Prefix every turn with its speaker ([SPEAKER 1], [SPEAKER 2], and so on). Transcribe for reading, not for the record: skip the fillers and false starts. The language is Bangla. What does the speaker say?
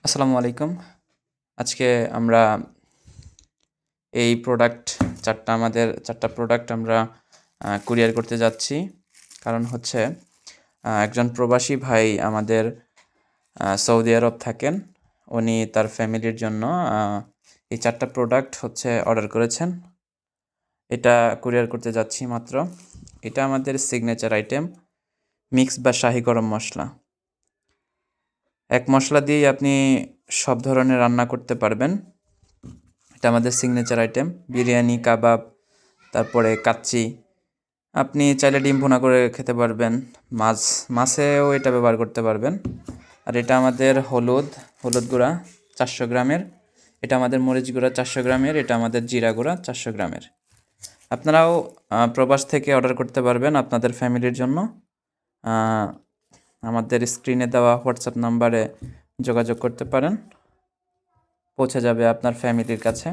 [SPEAKER 1] আসসালামু আলাইকুম। আজকে আমরা এই প্রোডাক্ট ৪টা প্রোডাক্ট আমরা কুরিয়ার করতে যাচ্ছি। কারণ হচ্ছে একজন প্রবাসী ভাই আমাদের সৌদি আরব থাকেন। উনি তার ফ্যামিলির জন্য এই ৪টা প্রোডাক্ট হচ্ছে অর্ডার করেছেন। এটা কুরিয়ার করতে যাচ্ছি মাত্র। এটা আমাদের সিগনেচার আইটেম মিক্স বা শাহি গরম মসলা। এক মসলা দিয়েই আপনি সব ধরনের রান্না করতে পারবেন। এটা আমাদের সিগনেচার আইটেম বিরিয়ানি, কাবাব, তারপরে কাচ্চি। আপনি চাইলে ডিম ভুনা করে খেতে পারবেন, মাছেও এটা ব্যবহার করতে পারবেন। আর এটা আমাদের হলুদ গুঁড়া 400 গ্রামের, এটা আমাদের মরিচ গুঁড়া 400 গ্রামের, এটা আমাদের জিরা গুঁড়া 400 গ্রামের। আপনারাও প্রবাস থেকে অর্ডার করতে পারবেন আপনাদের ফ্যামিলির জন্য। আমাদের স্ক্রিনে দেওয়া হোয়াটসঅ্যাপ নাম্বারে যোগাযোগ করতে পারেন, পৌঁছে যাবে আপনার ফ্যামিলির কাছে।